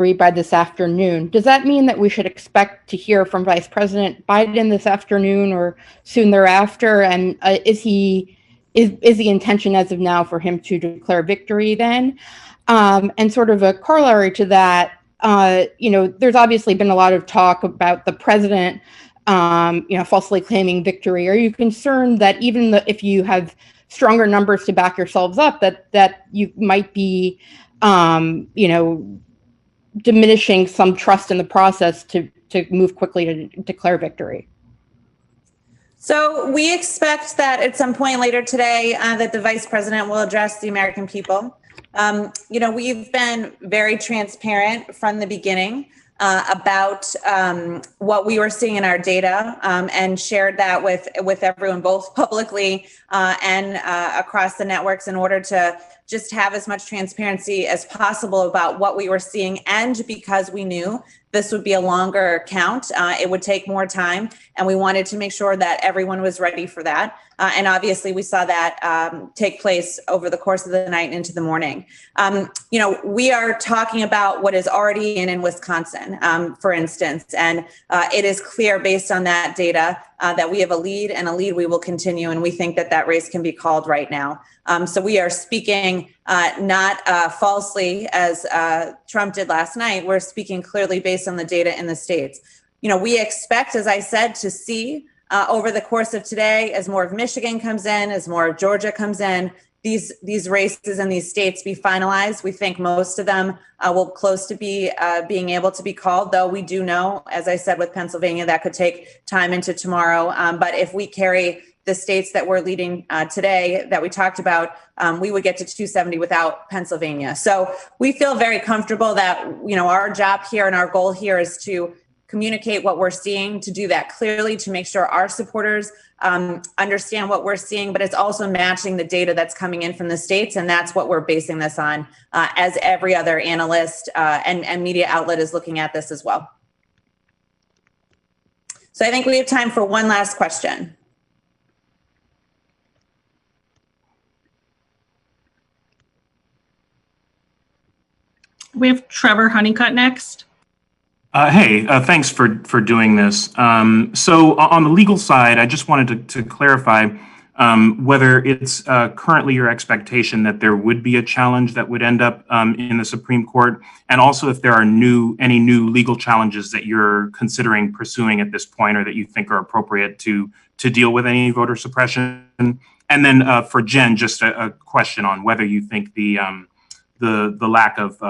by this afternoon. Does that mean that we should expect to hear from Vice President Biden this afternoon or soon thereafter? And is the intention as of now for him to declare victory then? And sort of a corollary to that, there's obviously been a lot of talk about the president, falsely claiming victory. Are you concerned that even if you have stronger numbers to back yourselves up, that you might be, diminishing some trust in the process to move quickly to declare victory? So we expect that at some point later today that the vice president will address the American people. We've been very transparent from the beginning about what we were seeing in our data and shared that with everyone, both publicly and across the networks, in order to just have as much transparency as possible about what we were seeing. And because we knew this would be a longer count, it would take more time, and we wanted to make sure that everyone was ready for that. And obviously we saw that take place over the course of the night and into the morning. We are talking about what is already in Wisconsin, for instance, and it is clear based on that data that we have a lead, and a lead we will continue, and we think that that race can be called right now. So we are speaking not falsely as Trump did last night. We're speaking clearly based on the data in the states. We expect, as I said, to see over the course of today, as more of Michigan comes in, as more of Georgia comes in, these races in these states be finalized. We think most of them will close to be being able to be called, though we do know, as I said, with Pennsylvania, that could take time into tomorrow. But if we carry the states that we're leading today that we talked about, we would get to 270 without Pennsylvania. So we feel very comfortable that, our job here and our goal here is to communicate what we're seeing, to do that clearly, to make sure our supporters understand what we're seeing, but it's also matching the data that's coming in from the states. And that's what we're basing this on, as every other analyst and media outlet is looking at this as well. So I think we have time for one last question. We have Trevor Honeycutt next. Hey, thanks for doing this. So on the legal side, I just wanted to clarify whether it's currently your expectation that there would be a challenge that would end up in the Supreme Court, and also if there are any new legal challenges that you're considering pursuing at this point, or that you think are appropriate to deal with any voter suppression. And then for Jen, just a question on whether you think the lack of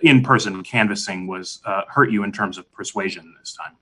in-person canvassing was hurt you in terms of persuasion this time.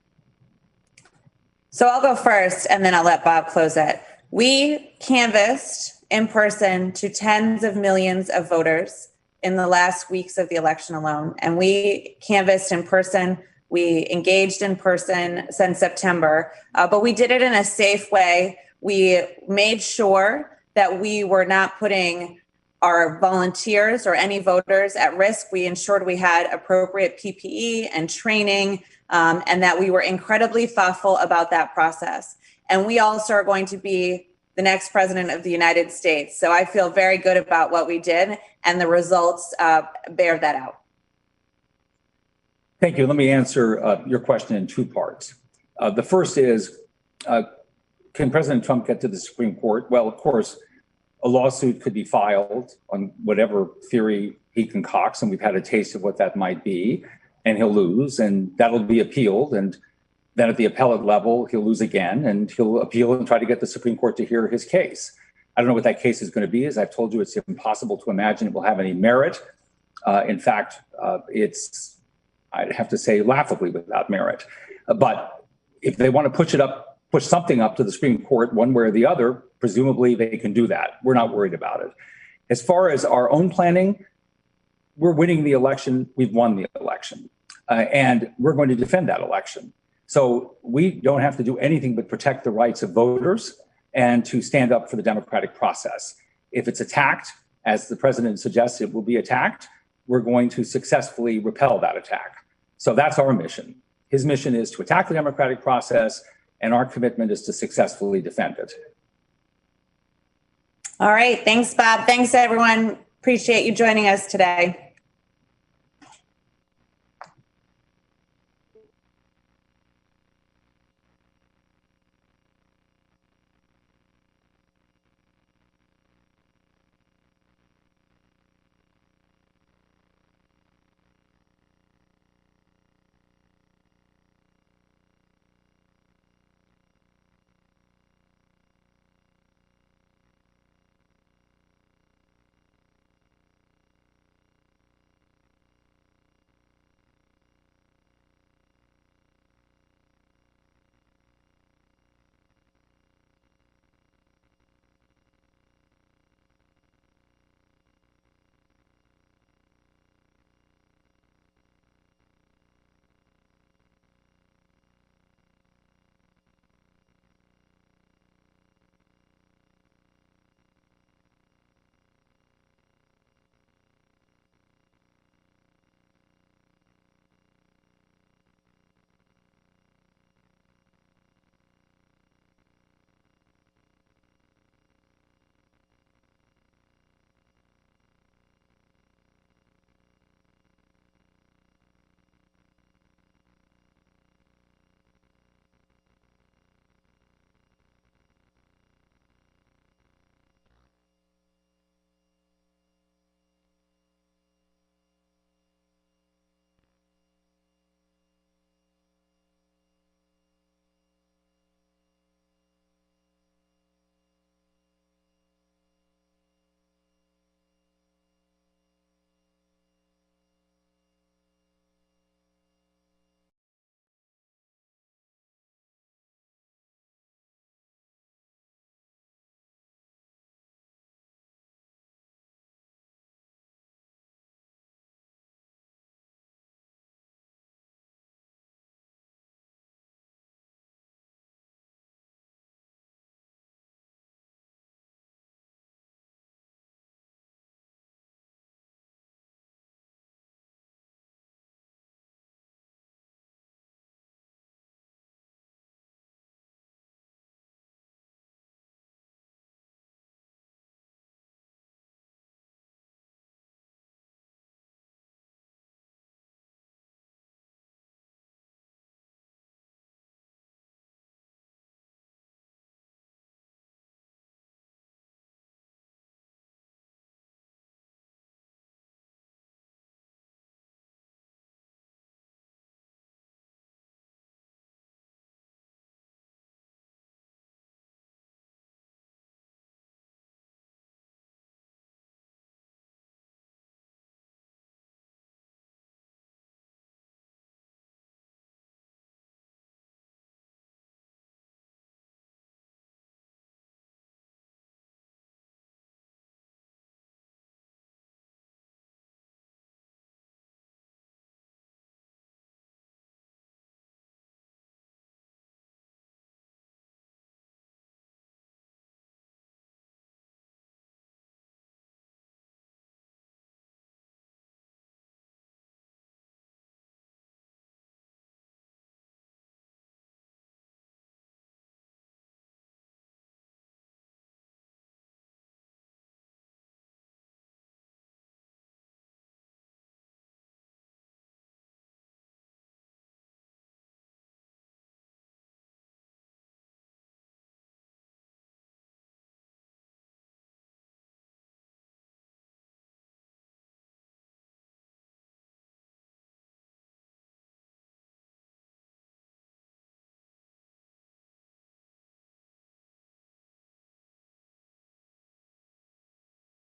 So I'll go first, and then I'll let Bob close it. We canvassed in person to tens of millions of voters in the last weeks of the election alone. And we canvassed in person. We engaged in person since September, but we did it in a safe way. We made sure that we were not putting our volunteers or any voters at risk. We ensured we had appropriate PPE and training, and that we were incredibly thoughtful about that process. And we also are going to be the next president of the United States. So I feel very good about what we did, and the results bear that out. Thank you. Let me answer your question in two parts. The first is, can President Trump get to the Supreme Court? Well, of course, a lawsuit could be filed on whatever theory he concocts, and we've had a taste of what that might be, and he'll lose, and that'll be appealed. And then at the appellate level, he'll lose again, and he'll appeal and try to get the Supreme Court to hear his case. I don't know what that case is going to be. As I've told you, it's impossible to imagine it will have any merit. In fact, it's, I'd have to say, laughably without merit. But if they want to push something up to the Supreme Court one way or the other, presumably they can do that. We're not worried about it. As far as our own planning, we're winning the election. We've won the election, and we're going to defend that election. So we don't have to do anything but protect the rights of voters and to stand up for the democratic process. If it's attacked, as the president suggests it will be attacked, we're going to successfully repel that attack. So that's our mission. His mission is to attack the democratic process, and our commitment is to successfully defend it. All right. Thanks, Bob. Thanks, everyone. Appreciate you joining us today.